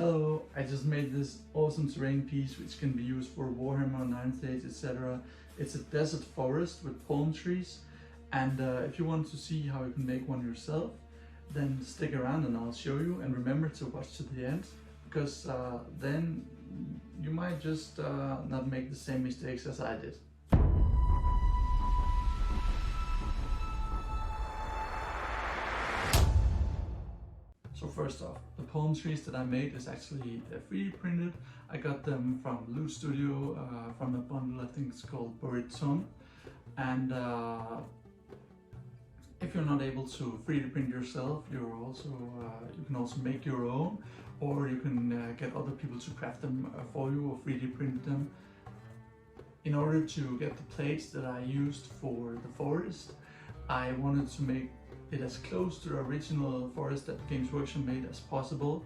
Hello, I just made this awesome terrain piece which can be used for Warhammer, 9th stage, etc. It's a desert forest with palm trees, and if you want to see how you can make one yourself, then stick around and I'll show you, and remember to watch to the end, because then you might just not make the same mistakes as I did. So first off, the palm trees that I made is actually 3D printed. I got them from Loot Studio, from a bundle I think it's called Burriton. And if you're not able to 3D print yourself, you can also make your own, or you can get other people to craft them for you or 3D print them. In order to get the plates that I used for the forest, I wanted to make it as close to the original forest that Games Workshop made as possible.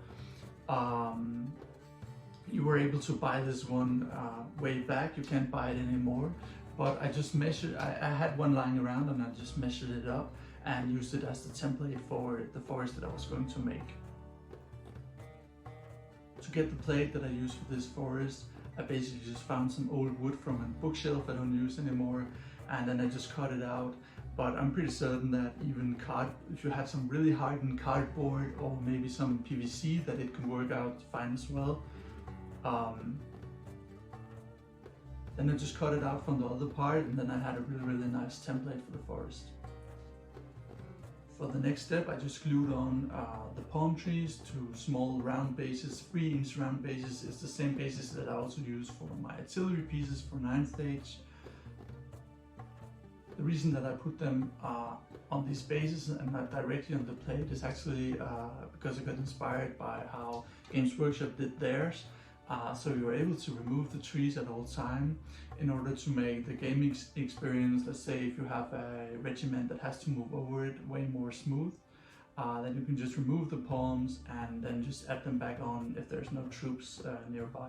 You were able to buy this one way back. You can't buy it anymore, but I just measured, I had one lying around and I just measured it up and used it as the template for the forest that I was going to make. To get the plate that I used for this forest, I basically just found some old wood from a bookshelf I don't use anymore, and then I just cut it out. But I'm pretty certain that even if you had some really hardened cardboard or maybe some PVC, that it can work out fine as well. Then I just cut it out from the other part, and then I had a really nice template for the forest. For the next step, I just glued on the palm trees to small round bases, 3-inch round bases. It's the same bases that I also use for my artillery pieces for 9th stage. The reason that I put them on these bases and not directly on the plate is actually because I got inspired by how Games Workshop did theirs. So you're able to remove the trees at all time in order to make the gaming experience, let's say if you have a regiment that has to move over it, way more smooth. Then you can just remove the palms and then just add them back on if there's no troops nearby.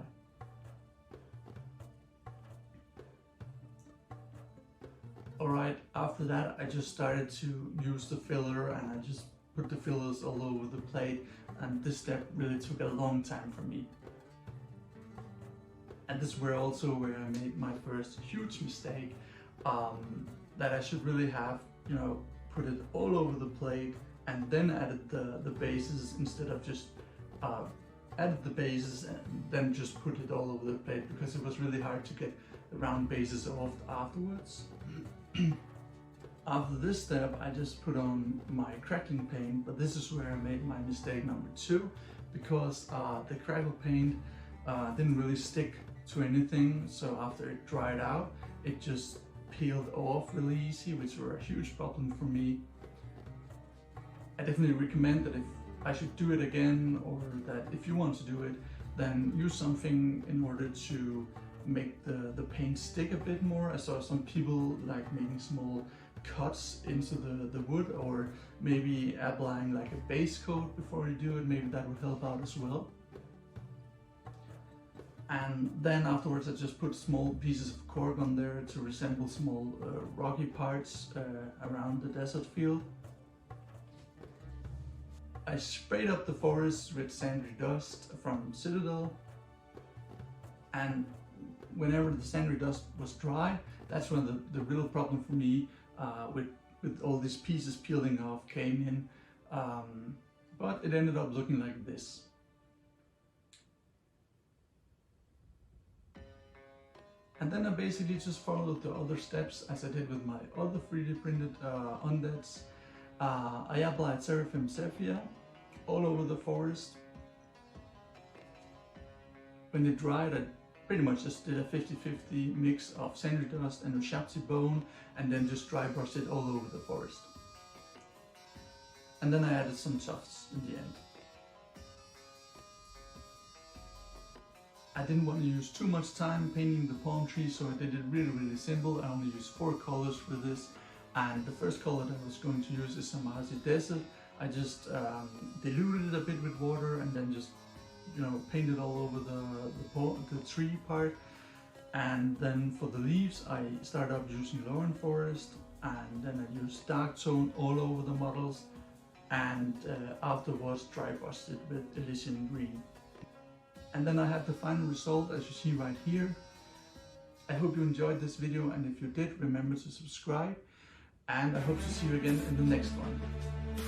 Alright, after that I just started to use the filler, and I just put the fillers all over the plate, and this step really took a long time for me. And this is where I made my first huge mistake, that I should really have, put it all over the plate and then added the bases, instead of just added the bases and then just put it all over the plate, because it was really hard to get the round bases off afterwards. After this step, I just put on my crackling paint, but this is where I made my mistake number 2, because the crackle paint didn't really stick to anything, so after it dried out, it just peeled off really easy, which were a huge problem for me. I definitely recommend that if I should do it again, or that if you want to do it, then use something in order to make the paint stick a bit more. I saw some people like making small cuts into the wood, or maybe applying like a base coat before you do it. Maybe that would help out as well. And then afterwards I just put small pieces of cork on there to resemble small rocky parts around the desert field. I sprayed up the forest with sandy dust from Citadel, and whenever the sandy dust was dry, that's when the real problem for me with all these pieces peeling off came in, but it ended up looking like this. And then I basically just followed the other steps as I did with my other 3D printed Undeads. I applied Seraphim Sepia all over the forest. When it dried, I pretty much just did a 50-50 mix of sandy dust and Ushabti bone, and then just dry brushed it all over the forest. And then I added some tufts in the end. I didn't want to use too much time painting the palm trees, so I did it really simple. I only used 4 colors for this, and the first color that I was going to use is Amazi Desert. I just diluted it a bit with water and then just painted all over the tree part. And then for the leaves, I started up using Lauren Forest, and then I used dark tone all over the models, and afterwards dry brushed it with Elysian Green. And then I have the final result as you see right here. I hope you enjoyed this video, and if you did, remember to subscribe, and I hope to see you again in the next one.